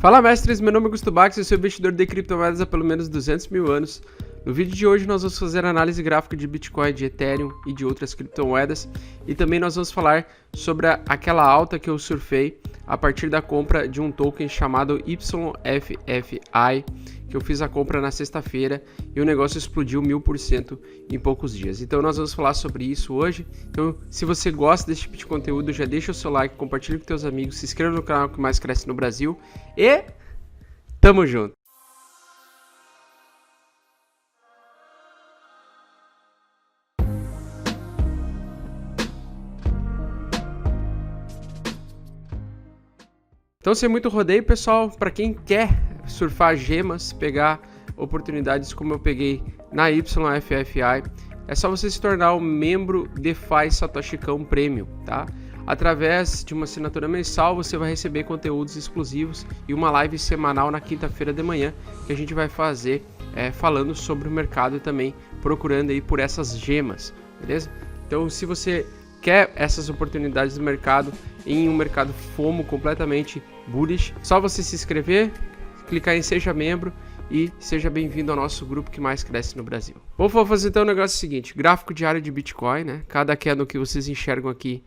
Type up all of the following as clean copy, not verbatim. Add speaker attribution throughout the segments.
Speaker 1: Fala mestres, meu nome é Augusto Bax, eu sou investidor de criptomoedas há pelo menos 200 mil anos. No vídeo de hoje nós vamos fazer análise gráfica de Bitcoin, de Ethereum e de outras criptomoedas. E também nós vamos falar sobre aquela alta que eu surfei a partir da compra de um token chamado YFFI, que eu fiz a compra na sexta-feira e o negócio explodiu 1000% em poucos dias. Então nós vamos falar sobre isso hoje. Então se você gosta desse tipo de conteúdo, já deixa o seu like, compartilha com seus amigos, se inscreva no canal que mais cresce no Brasil e tamo junto! Então, sem muito rodeio, pessoal, para quem quer surfar gemas, pegar oportunidades como eu peguei na YFFI, é só você se tornar um membro DeFi Satoshi Kon Premium, tá? Através de uma assinatura mensal, você vai receber conteúdos exclusivos e uma live semanal na quinta-feira de manhã, que a gente vai fazer falando sobre o mercado e também procurando aí por essas gemas, beleza? Então, se você quer essas oportunidades do mercado, em um mercado FOMO completamente bullish, só você se inscrever, clicar em Seja Membro e seja bem-vindo ao nosso grupo que mais cresce no Brasil. Vou fazer então o negócio seguinte, gráfico diário de Bitcoin, né? Cada candle que vocês enxergam aqui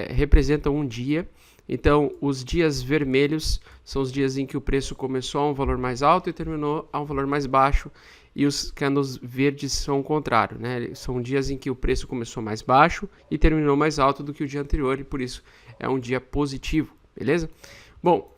Speaker 1: representam um dia. Então, os dias vermelhos são os dias em que o preço começou a um valor mais alto e terminou a um valor mais baixo. E os candles verdes são o contrário, né? São dias em que o preço começou mais baixo e terminou mais alto do que o dia anterior e por isso é um dia positivo, beleza? Bom,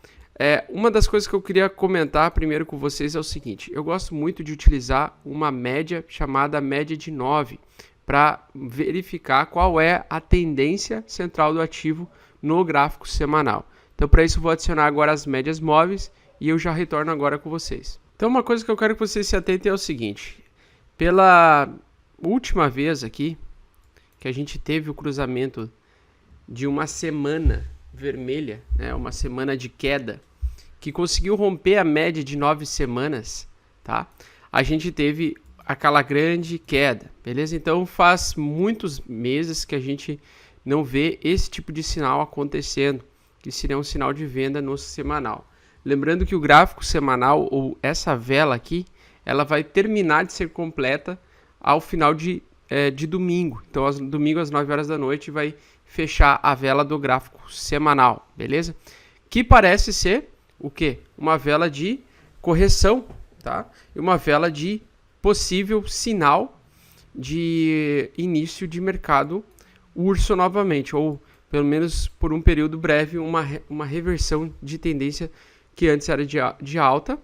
Speaker 1: uma das coisas que eu queria comentar primeiro com vocês é o seguinte. Eu gosto muito de utilizar uma média chamada média de 9 para verificar qual é a tendência central do ativo no gráfico semanal. Então, para isso, eu vou adicionar agora as médias móveis e eu já retorno agora com vocês. Então, uma coisa que eu quero que vocês se atentem é o seguinte. Pela última vez aqui, que a gente teve o cruzamento de uma semana vermelha, né, uma semana de queda, que conseguiu romper a média de 9 semanas, tá? A gente teve aquela grande queda, beleza? Então, faz muitos meses que a gente não vê esse tipo de sinal acontecendo, que seria um sinal de venda no semanal. Lembrando que o gráfico semanal, ou essa vela aqui, ela vai terminar de ser completa ao final de domingo. Então, domingo às 9 horas da noite vai fechar a vela do gráfico semanal, beleza? Que parece ser o quê? Uma vela de correção, tá? E uma vela de possível sinal de início de mercado urso novamente, ou pelo menos por um período breve, uma reversão de tendência que antes era de alta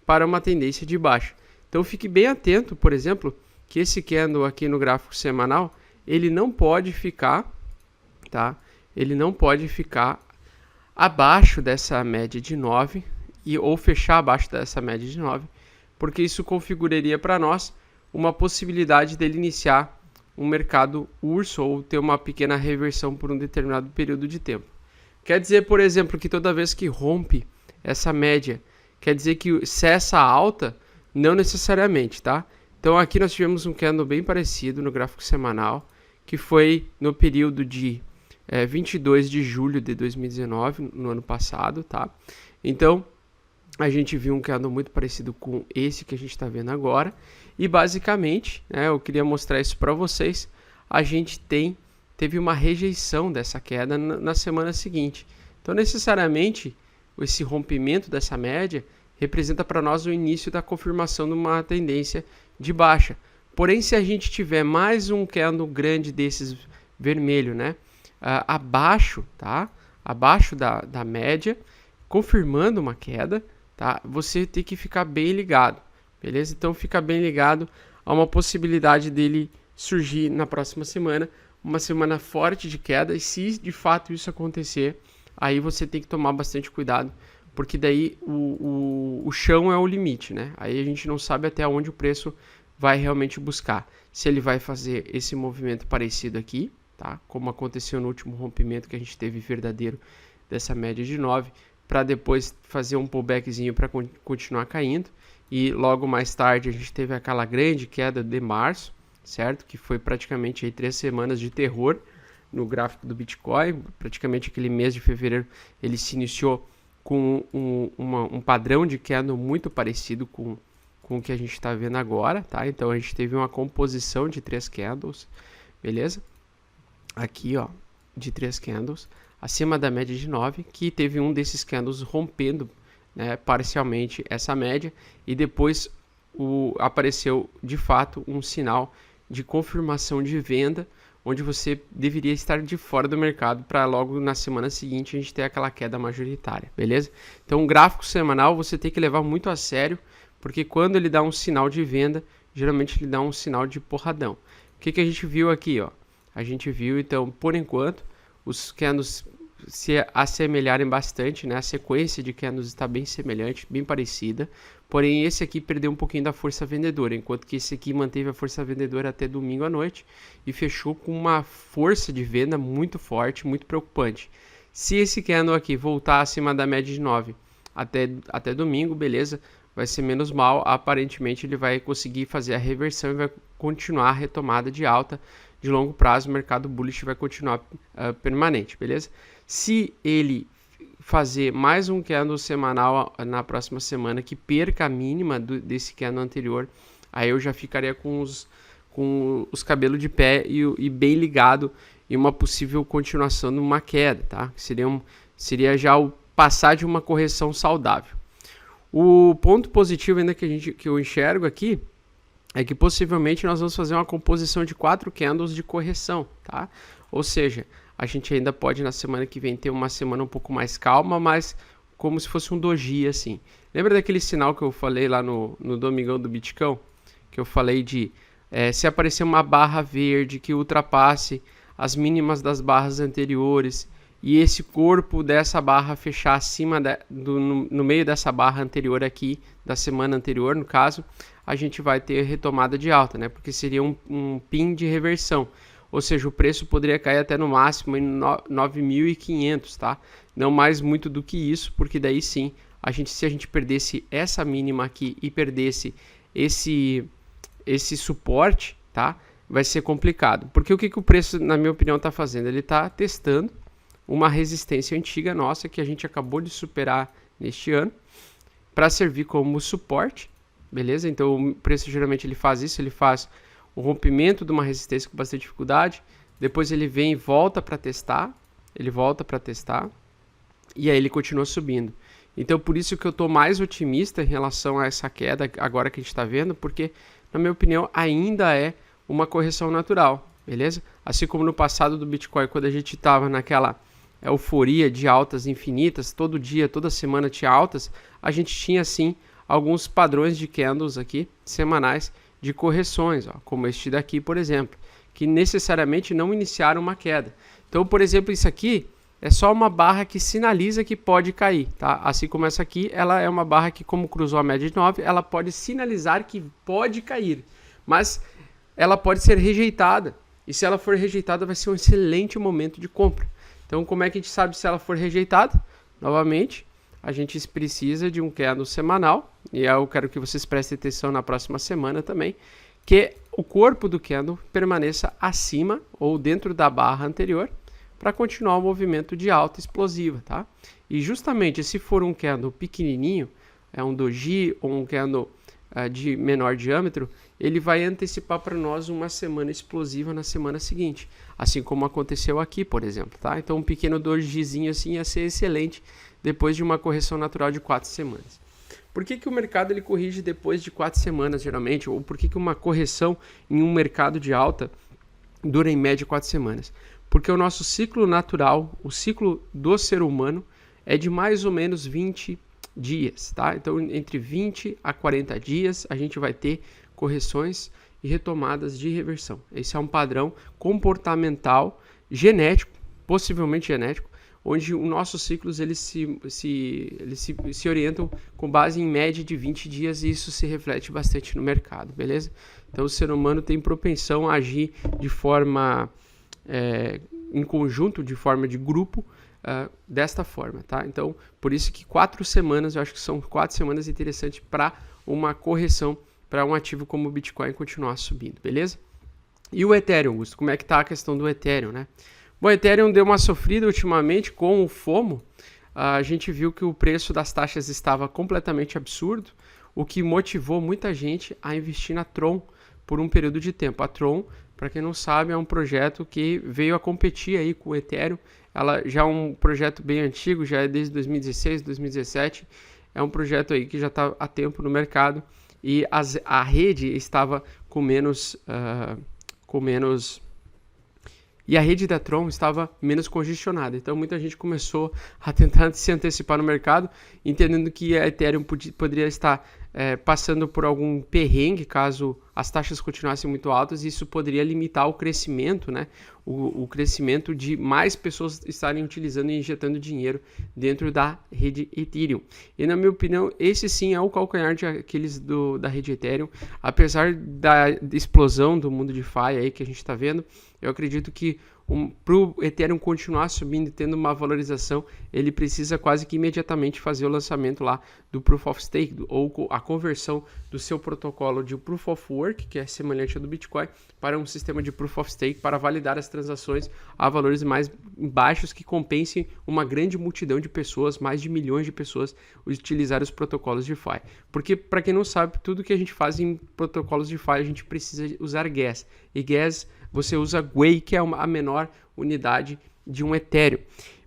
Speaker 1: para uma tendência de baixa. Então fique bem atento, por exemplo, que esse candle aqui no gráfico semanal, ele não pode ficar, tá? Ele não pode ficar abaixo dessa média de 9 ou fechar abaixo dessa média de 9, porque isso configuraria para nós uma possibilidade dele iniciar um mercado urso ou ter uma pequena reversão por um determinado período de tempo. Quer dizer, por exemplo, que toda vez que rompe essa média, quer dizer que cessa a alta? Não necessariamente, tá? Então aqui nós tivemos um candle bem parecido no gráfico semanal, que foi no período de 22 de julho de 2019, no ano passado, tá? Então a gente viu um candle muito parecido com esse que a gente está vendo agora. E basicamente, eu queria mostrar isso para vocês, a gente teve uma rejeição dessa queda na semana seguinte. Então necessariamente esse rompimento dessa média representa para nós o início da confirmação de uma tendência de baixa. Porém, se a gente tiver mais um candle grande desses vermelho, né, abaixo, tá? Abaixo da média, confirmando uma queda, tá? Você tem que ficar bem ligado, beleza? Então fica bem ligado a uma possibilidade dele surgir na próxima semana, uma semana forte de queda, e se de fato isso acontecer, aí você tem que tomar bastante cuidado, porque daí o chão é o limite, né? Aí a gente não sabe até onde o preço vai realmente buscar. Se ele vai fazer esse movimento parecido aqui, tá? Como aconteceu no último rompimento que a gente teve verdadeiro dessa média de 9, para depois fazer um pullbackzinho para continuar caindo. E logo mais tarde a gente teve aquela grande queda de março, certo? Que foi praticamente aí 3 semanas de terror no gráfico do Bitcoin. Praticamente aquele mês de fevereiro ele se iniciou com um padrão de candle muito parecido com o que a gente está vendo agora, tá? Então a gente teve uma composição de 3 candles, beleza? Aqui, ó, de 3 candles, acima da média de 9, que teve um desses candles rompendo, né, parcialmente essa média, e depois apareceu de fato um sinal de confirmação de venda, onde você deveria estar de fora do mercado para logo na semana seguinte a gente ter aquela queda majoritária, beleza? Então o gráfico semanal você tem que levar muito a sério, porque quando ele dá um sinal de venda, geralmente ele dá um sinal de porradão. O que a gente viu aqui, ó? A gente viu, então, por enquanto, os candles se assemelharem bastante, né? A sequência de candles está bem semelhante, bem parecida. Porém, esse aqui perdeu um pouquinho da força vendedora, enquanto que esse aqui manteve a força vendedora até domingo à noite e fechou com uma força de venda muito forte, muito preocupante. Se esse candle aqui voltar acima da média de 9 até domingo, beleza, vai ser menos mal. Aparentemente, ele vai conseguir fazer a reversão e vai continuar a retomada de alta. De longo prazo, o mercado bullish vai continuar permanente, beleza? Se ele fazer mais um candle semanal na próxima semana que perca a mínima desse candle anterior, aí eu já ficaria com os cabelos de pé e bem ligado em uma possível continuação de uma queda, tá? Seria já o passar de uma correção saudável. O ponto positivo ainda que eu enxergo aqui é que possivelmente nós vamos fazer uma composição de 4 candles de correção, tá? Ou seja, a gente ainda pode na semana que vem ter uma semana um pouco mais calma, mas como se fosse um doji assim. Lembra daquele sinal que eu falei lá no Domingão do Bitcão? Que eu falei de se aparecer uma barra verde que ultrapasse as mínimas das barras anteriores e esse corpo dessa barra fechar acima no meio dessa barra anterior aqui, da semana anterior no caso, a gente vai ter retomada de alta, né? Porque seria um pin de reversão, ou seja, o preço poderia cair até no máximo em 9.500, tá? Não mais muito do que isso, porque daí sim, se a gente perdesse essa mínima aqui e perdesse esse suporte, tá? Vai ser complicado, porque o que o preço, na minha opinião, está fazendo? Ele está testando uma resistência antiga nossa que a gente acabou de superar neste ano para servir como suporte, beleza? Então o preço geralmente ele faz isso, ele faz o rompimento de uma resistência com bastante dificuldade, depois ele vem e volta para testar, e aí ele continua subindo. Então por isso que eu estou mais otimista em relação a essa queda agora que a gente está vendo, porque na minha opinião ainda é uma correção natural, beleza? Assim como no passado do Bitcoin, quando a gente estava naquela euforia de altas infinitas, todo dia, toda semana tinha altas, a gente tinha sim alguns padrões de candles aqui, semanais, de correções, ó, como este daqui, por exemplo, que necessariamente não iniciaram uma queda. Então, por exemplo, isso aqui é só uma barra que sinaliza que pode cair, tá? Assim como essa aqui, ela é uma barra que, como cruzou a média de 9, ela pode sinalizar que pode cair, mas ela pode ser rejeitada, e se ela for rejeitada vai ser um excelente momento de compra. Então, como é que a gente sabe se ela for rejeitada? Novamente, a gente precisa de um candle semanal, e eu quero que vocês prestem atenção na próxima semana também, que o corpo do candle permaneça acima ou dentro da barra anterior para continuar o movimento de alta explosiva, tá? E justamente se for um candle pequenininho, um doji ou um candle de menor diâmetro, ele vai antecipar para nós uma semana explosiva na semana seguinte, assim como aconteceu aqui, por exemplo, tá? Então um pequeno dojizinho assim ia ser excelente depois de uma correção natural de 4 semanas. Por que o mercado ele corrige depois de 4 semanas geralmente? Ou por que uma correção em um mercado de alta dura em média 4 semanas? Porque o nosso ciclo natural, o ciclo do ser humano, é de mais ou menos 20 dias, tá? Então, entre 20 a 40 dias, a gente vai ter correções e retomadas de reversão. Esse é um padrão comportamental, genético, possivelmente genético, onde os nossos ciclos eles se orientam com base em média de 20 dias e isso se reflete bastante no mercado, beleza? Então, o ser humano tem propensão a agir de forma em conjunto, de forma de grupo, desta forma, tá? Então, por isso que 4 semanas, eu acho que são 4 semanas interessantes para uma correção, para um ativo como o Bitcoin continuar subindo, beleza? E o Ethereum, Augusto, como é que tá a questão do Ethereum, né? Bom, o Ethereum deu uma sofrida ultimamente com o FOMO, a gente viu que o preço das taxas estava completamente absurdo, o que motivou muita gente a investir na Tron por um período de tempo. A Tron, para quem não sabe, é um projeto que veio a competir aí com o Ethereum. Ela já é um projeto bem antigo, já é desde 2016, 2017. É um projeto aí que já está há tempo no mercado e a rede estava com menos e a rede da Tron estava menos congestionada. Então muita gente começou a tentar se antecipar no mercado, entendendo que a Ethereum poderia estar passando por algum perrengue caso as taxas continuassem muito altas, e isso poderia limitar o crescimento, né? O crescimento de mais pessoas estarem utilizando e injetando dinheiro dentro da rede Ethereum. E na minha opinião, esse sim é o calcanhar de Aquiles da rede Ethereum. Apesar da explosão do mundo DeFi aí que a gente está vendo, eu acredito que para o Ethereum continuar subindo e tendo uma valorização, ele precisa quase que imediatamente fazer o lançamento lá do Proof of Stake, ou a conversão do seu protocolo de Proof of Work, que é semelhante ao do Bitcoin, para um sistema de Proof of Stake para validar as transações a valores mais baixos que compensem uma grande multidão de pessoas, mais de milhões de pessoas, utilizar os protocolos DeFi. Porque, para quem não sabe, tudo que a gente faz em protocolos DeFi, a gente precisa usar gas. E gas, você usa Gwei, que é a menor unidade de um Ethereum.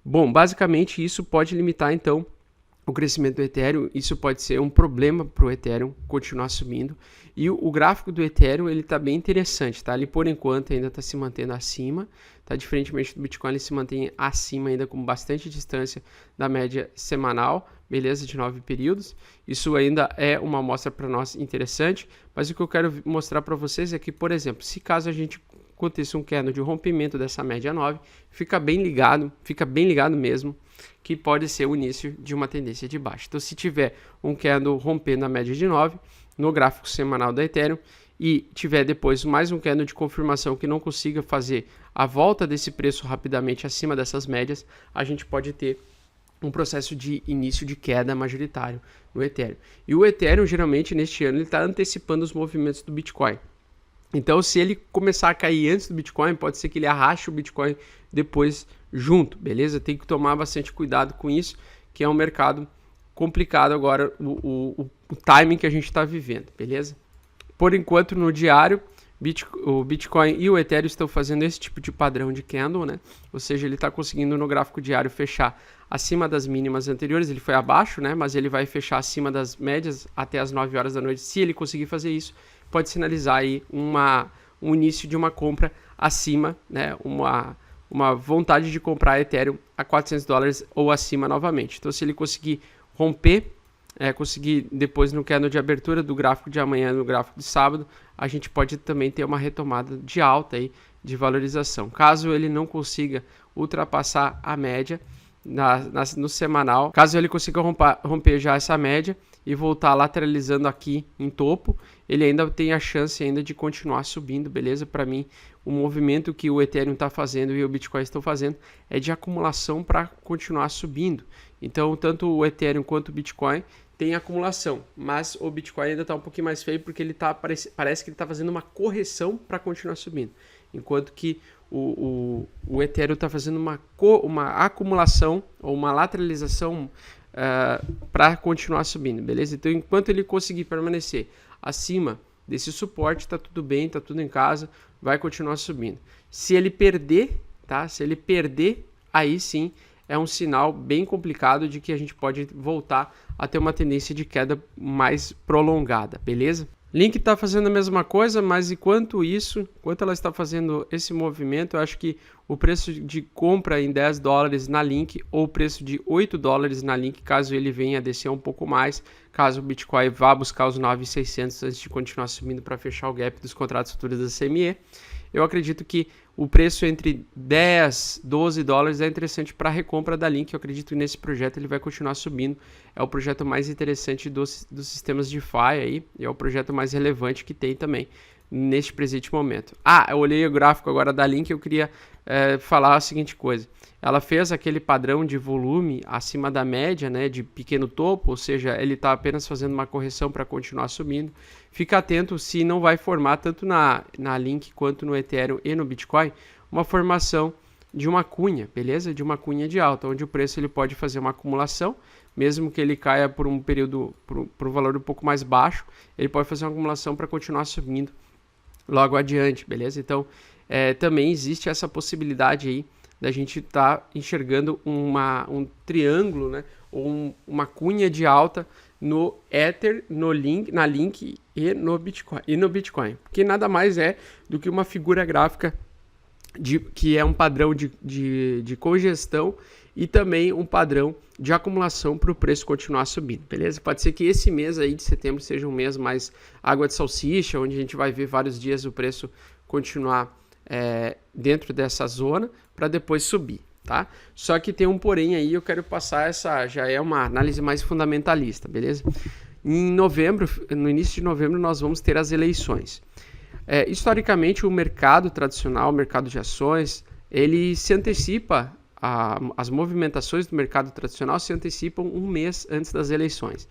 Speaker 1: Bom, basicamente isso pode limitar então o crescimento do Ethereum. Isso pode ser um problema para o Ethereum continuar subindo. E o gráfico do Ethereum ele está bem interessante, tá? Ele por enquanto ainda está se mantendo acima, tá? Diferentemente do Bitcoin, ele se mantém acima ainda com bastante distância da média semanal, beleza, de 9 períodos. Isso ainda é uma amostra para nós interessante, mas o que eu quero mostrar para vocês é que, por exemplo, se caso a gente aconteça um candle de rompimento dessa média 9, fica bem ligado mesmo, que pode ser o início de uma tendência de baixa. Então, se tiver um candle rompendo a média de 9 no gráfico semanal da Ethereum e tiver depois mais um candle de confirmação que não consiga fazer a volta desse preço rapidamente acima dessas médias, a gente pode ter um processo de início de queda majoritário no Ethereum. E o Ethereum, geralmente, neste ano, ele está antecipando os movimentos do Bitcoin. Então, se ele começar a cair antes do Bitcoin, pode ser que ele arraste o Bitcoin depois junto, beleza? Tem que tomar bastante cuidado com isso, que é um mercado complicado agora, o timing que a gente está vivendo, beleza? Por enquanto, no diário, o Bitcoin e o Ethereum estão fazendo esse tipo de padrão de candle, né? Ou seja, ele está conseguindo no gráfico diário fechar acima das mínimas anteriores, ele foi abaixo, né? Mas ele vai fechar acima das médias até as 9 horas da noite. Se ele conseguir fazer isso, pode sinalizar aí um início de uma compra acima, né? Uma vontade de comprar Ethereum a $400 ou acima novamente. Então, se ele conseguir romper, conseguir depois no candle de abertura do gráfico de amanhã, no gráfico de sábado, a gente pode também ter uma retomada de alta aí, de valorização. Caso ele não consiga ultrapassar a média no semanal, caso ele consiga romper já essa média e voltar lateralizando aqui em topo, ele ainda tem a chance ainda de continuar subindo, beleza? Para mim, o movimento que o Ethereum está fazendo e o Bitcoin estão fazendo é de acumulação para continuar subindo. Então, tanto o Ethereum quanto o Bitcoin tem acumulação, mas o Bitcoin ainda está um pouquinho mais feio porque ele parece que ele está fazendo uma correção para continuar subindo, enquanto que o Ethereum está fazendo uma acumulação ou uma lateralização para continuar subindo, beleza? Então, enquanto ele conseguir permanecer acima desse suporte, tá tudo bem, tá tudo em casa, vai continuar subindo. Se ele perder, tá? Se ele perder, aí sim é um sinal bem complicado de que a gente pode voltar a ter uma tendência de queda mais prolongada, beleza? Link está fazendo a mesma coisa, mas enquanto ela está fazendo esse movimento, eu acho que o preço de compra em $10 na Link ou o preço de $8 na Link, caso ele venha a descer um pouco mais, caso o Bitcoin vá buscar os 9.600 antes de continuar subindo para fechar o gap dos contratos futuros da CME, eu acredito que o preço entre 10, 12 dólares é interessante para a recompra da Link. Eu acredito que nesse projeto ele vai continuar subindo. É o projeto mais interessante dos sistemas DeFi aí. E é o projeto mais relevante que tem também neste presente momento. Eu olhei o gráfico agora da Link e eu queria falar a seguinte coisa. Ela fez aquele padrão de volume acima da média, né, de pequeno topo, ou seja, ele está apenas fazendo uma correção para continuar subindo. Fica atento se não vai formar, tanto na Link quanto no Ethereum e no Bitcoin, uma formação de uma cunha, beleza? De uma cunha de alta, onde o preço ele pode fazer uma acumulação, mesmo que ele caia por um período, por um valor um pouco mais baixo, ele pode fazer uma acumulação para continuar subindo logo adiante, beleza? Então, também existe essa possibilidade aí da gente estar enxergando um triângulo, né? Ou uma cunha de alta no Ether, na Link e no Bitcoin. Que nada mais é do que uma figura gráfica que é um padrão de congestão e também um padrão de acumulação para o preço continuar subindo, beleza? Pode ser que esse mês aí de setembro seja um mês mais água de salsicha, onde a gente vai ver vários dias o preço continuar dentro dessa zona para depois subir, tá? Só que tem um porém aí, eu quero passar já é uma análise mais fundamentalista, beleza? Em novembro, no início de novembro, nós vamos ter as eleições. Historicamente, o mercado tradicional, o mercado de ações, ele se antecipa, as movimentações do mercado tradicional se antecipam um mês antes das eleições.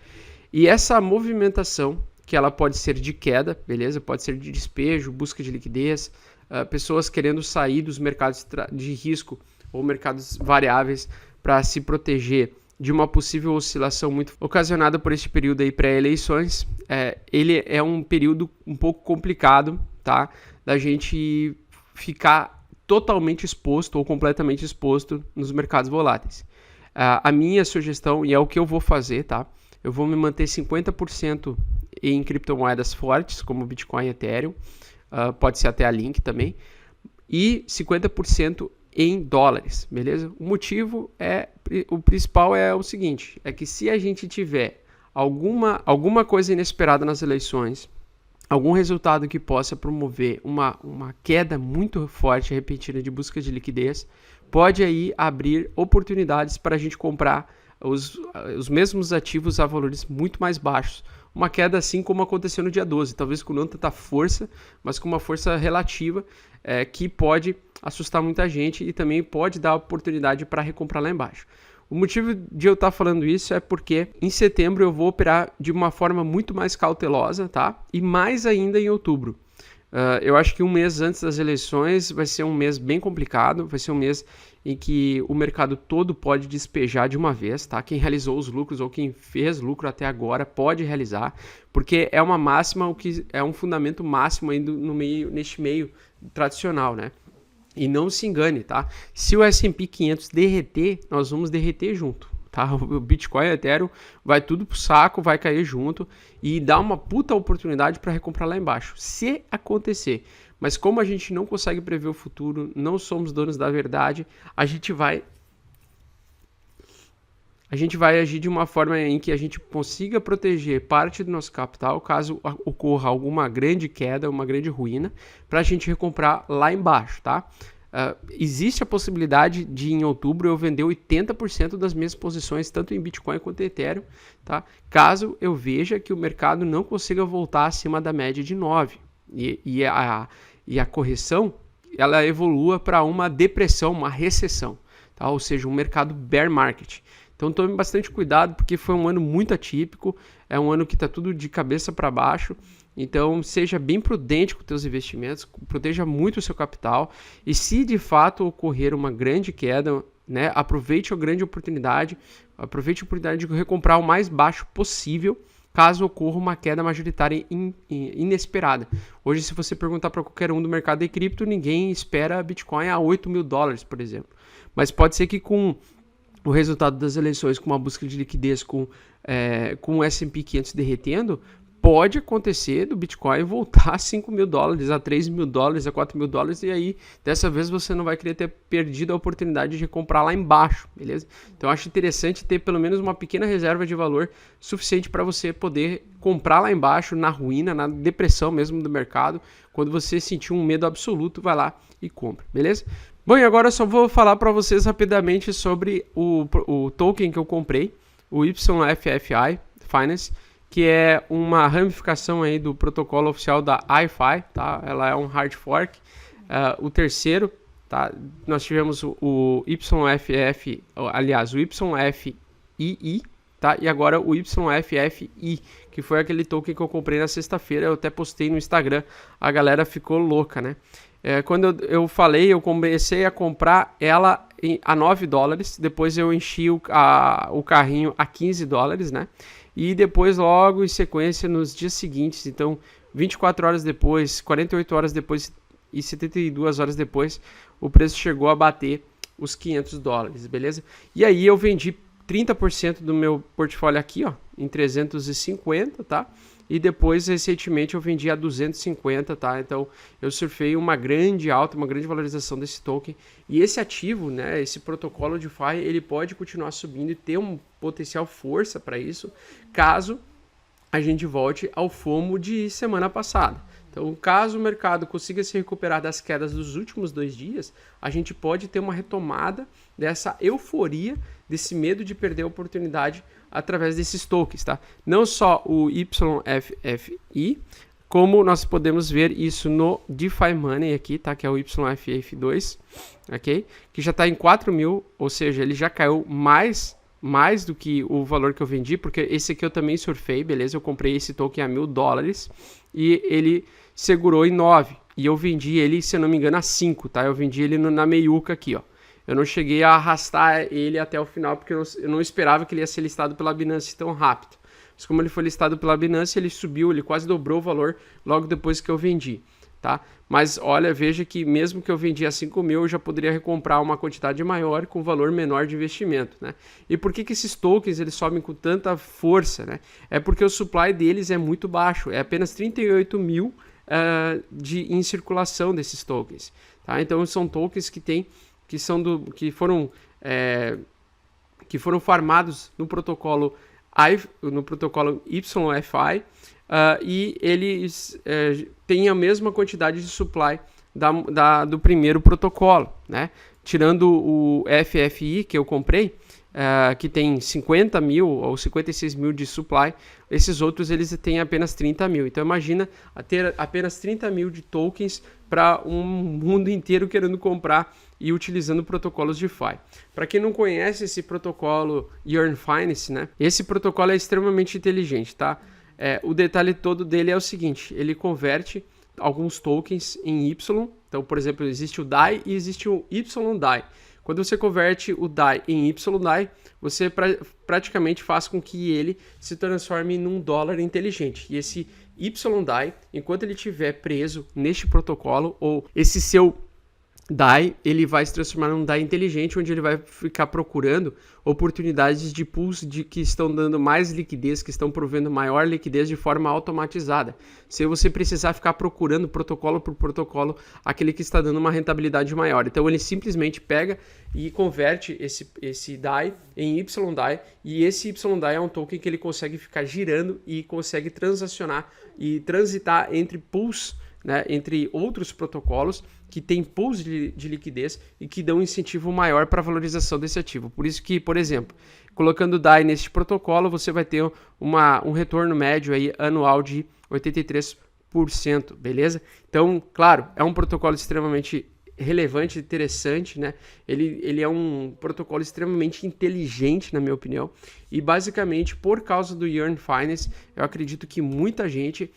Speaker 1: E essa movimentação, que ela pode ser de queda, beleza? Pode ser de despejo, busca de liquidez, pessoas querendo sair dos mercados de risco ou mercados variáveis para se proteger de uma possível oscilação muito ocasionada por este período aí pré-eleições. Ele é um período um pouco complicado, tá? Da gente ficar totalmente exposto ou completamente exposto nos mercados voláteis. A minha sugestão, e é o que eu vou fazer, tá? Eu vou me manter 50% em criptomoedas fortes, como Bitcoin e Ethereum, pode ser até a Link também, e 50% em dólares, beleza? O principal é o seguinte, é que se a gente tiver alguma coisa inesperada nas eleições, algum resultado que possa promover uma queda muito forte, repentina de busca de liquidez, pode aí abrir oportunidades para a gente comprar os mesmos ativos a valores muito mais baixos. Uma queda assim como aconteceu no dia 12, talvez com não tanta força, mas com uma força relativa que pode assustar muita gente e também pode dar oportunidade para recomprar lá embaixo. O motivo de eu estar falando isso é porque em setembro eu vou operar de uma forma muito mais cautelosa, tá? E mais ainda em outubro. Eu acho que um mês antes das eleições vai ser um mês bem complicado, vai ser um mês em que o mercado todo pode despejar de uma vez, tá? Quem realizou os lucros ou quem fez lucro até agora pode realizar, porque é uma máxima, o que é um fundamento máximo aí neste meio tradicional, né? E não se engane, tá? Se o S&P 500 derreter, nós vamos derreter junto, tá? O Bitcoin e o Ethereum vai tudo pro saco, vai cair junto e dá uma puta oportunidade para recomprar lá embaixo, se acontecer. Mas como a gente não consegue prever o futuro, não somos donos da verdade, a gente vai agir de uma forma em que a gente consiga proteger parte do nosso capital caso ocorra alguma grande queda, uma grande ruína, para a gente recomprar lá embaixo, tá? Existe a possibilidade de em outubro eu vender 80% das minhas posições, tanto em Bitcoin quanto em Ethereum, tá? Caso eu veja que o mercado não consiga voltar acima da média de 9 e a correção ela evolua para uma depressão, uma recessão, tá? Ou seja, um mercado bear market. Então tome bastante cuidado porque foi um ano muito atípico, é um ano que está tudo de cabeça para baixo, então seja bem prudente com os seus investimentos, proteja muito o seu capital e se de fato ocorrer uma grande queda, né, aproveite a grande oportunidade, de recomprar o mais baixo possível caso ocorra uma queda majoritária inesperada. Hoje se você perguntar para qualquer um do mercado de cripto, ninguém espera Bitcoin a $8.000, por exemplo, mas pode ser que com o resultado das eleições, com uma busca de liquidez, com o S&P 500 derretendo, pode acontecer do Bitcoin voltar a $5.000, a $3.000, a $4.000, e aí dessa vez você não vai querer ter perdido a oportunidade de comprar lá embaixo, beleza? Então eu acho interessante ter pelo menos uma pequena reserva de valor suficiente para você poder comprar lá embaixo, na ruína, na depressão mesmo do mercado. Quando você sentir um medo absoluto, vai lá e compra, beleza? Bom, e agora eu só vou falar para vocês rapidamente sobre o token que eu comprei, o YFFI Finance, que é uma ramificação aí do protocolo oficial da iFi, tá? Ela é um hard fork. O terceiro, tá? Nós tivemos o YFF, aliás, o YFII, tá? E agora o YFFI, que foi aquele token que eu comprei na sexta-feira, eu até postei no Instagram, a galera ficou louca, né? Quando eu falei, eu comecei a comprar ela a $9, depois eu enchi o carrinho a $15, né? E depois, logo em sequência, nos dias seguintes, então 24 horas depois, 48 horas depois e 72 horas depois, o preço chegou a bater os $500, beleza? E aí eu vendi 30% do meu portfólio aqui, ó, em 350, tá? E depois, recentemente, eu vendi a 250, tá? Então, eu surfei uma grande alta, uma grande valorização desse token. E esse ativo, né, esse protocolo DeFi, ele pode continuar subindo e ter um potencial força para isso, caso a gente volte ao FOMO de semana passada. Então, caso o mercado consiga se recuperar das quedas dos últimos 2 dias, a gente pode ter uma retomada dessa euforia, desse medo de perder a oportunidade através desses tokens, tá? Não só o YFFI, como nós podemos ver isso no DeFi Money aqui, tá? Que é o YFF2, ok? Que já está em 4 mil, ou seja, ele já caiu mais do que o valor que eu vendi, porque esse aqui eu também surfei, beleza? Eu comprei esse token a $1.000 e ele segurou em 9, e eu vendi ele, se eu não me engano, a 5, tá? Eu vendi ele na meiuca aqui, ó. Eu não cheguei a arrastar ele até o final, porque eu não esperava que ele ia ser listado pela Binance tão rápido. Mas como ele foi listado pela Binance, ele subiu, ele quase dobrou o valor logo depois que eu vendi, tá? Mas olha, veja que mesmo que eu vendi a 5 mil, eu já poderia recomprar uma quantidade maior com valor menor de investimento, né? E por que esses tokens eles sobem com tanta força, né? É porque o supply deles é muito baixo, é apenas 38 mil em circulação desses tokens, tá? Então são tokens que foram farmados no protocolo YFI, e eles têm a mesma quantidade de supply do primeiro protocolo, né? Tirando o FFI que eu comprei, que tem 50 mil ou 56 mil de supply, esses outros eles têm apenas 30 mil. Então imagina ter apenas 30 mil de tokens para um mundo inteiro querendo comprar e utilizando protocolos DeFi. Para quem não conhece esse protocolo Yearn Finance, né? Esse protocolo é extremamente inteligente, tá? O detalhe todo dele é o seguinte: ele converte alguns tokens em Y. Então, por exemplo, existe o DAI e existe o YDAI. Quando você converte o DAI em YDAI, você praticamente faz com que ele se transforme num dólar inteligente. E esse YDAI, enquanto ele estiver preso neste protocolo, ou esse seu DAI, ele vai se transformar num DAI inteligente, onde ele vai ficar procurando oportunidades de pools que estão dando mais liquidez, que estão provendo maior liquidez de forma automatizada, sem você precisar ficar procurando protocolo por protocolo aquele que está dando uma rentabilidade maior. Então ele simplesmente pega e converte esse DAI em YDAI, e esse YDAI é um token que ele consegue ficar girando e consegue transacionar e transitar entre pools, né, entre outros protocolos que tem pools de liquidez e que dão um incentivo maior para a valorização desse ativo. Por isso que, por exemplo, colocando DAI neste protocolo, você vai ter um retorno médio aí anual de 83%, beleza? Então, claro, é um protocolo extremamente relevante, interessante, né? Ele é um protocolo extremamente inteligente, na minha opinião, e basicamente por causa do Yearn Finance, eu acredito que muita gente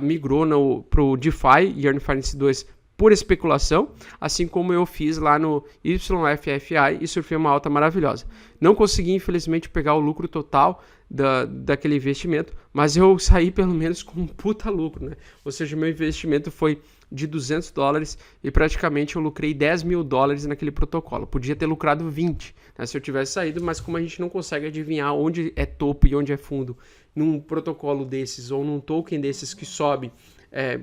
Speaker 1: migrou para o DeFi Yearn Finance 2 por especulação, assim como eu fiz lá no YFFI e surfei uma alta maravilhosa. Não consegui, infelizmente, pegar o lucro total daquele investimento, mas eu saí pelo menos com um puta lucro, né? Ou seja, meu investimento foi de $200 e praticamente eu lucrei $10 mil naquele protocolo. Podia ter lucrado 20, né, se eu tivesse saído, mas como a gente não consegue adivinhar onde é topo e onde é fundo num protocolo desses ou num token desses que sobe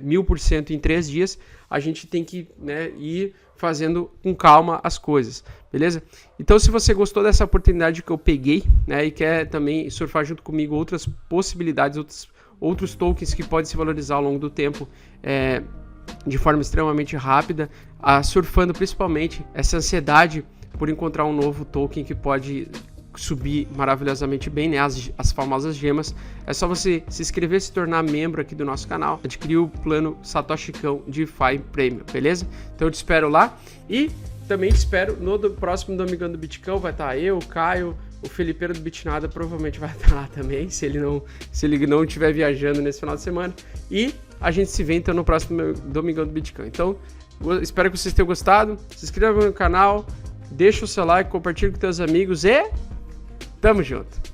Speaker 1: 1000% em 3 dias, a gente tem que, né, ir fazendo com calma as coisas, beleza? Então, se você gostou dessa oportunidade que eu peguei, né, e quer também surfar junto comigo outras possibilidades, outros tokens que podem se valorizar ao longo do tempo, de forma extremamente rápida, surfando principalmente essa ansiedade por encontrar um novo token que pode subir maravilhosamente bem, né? As famosas gemas. É só você se inscrever, se tornar membro aqui do nosso canal, adquirir o plano Satoshicão DeFi Premium, beleza? Então eu te espero lá e também te espero no próximo Domingão do Bitcão. Vai estar eu, o Caio, o Felipeiro do Bitnada provavelmente vai estar lá também, se ele não estiver viajando nesse final de semana. E a gente se vê então no próximo Domingão do Bitcoin. Então, Espero que vocês tenham gostado. Se inscreva no canal, deixa o seu like, compartilhe com seus amigos e tamo junto!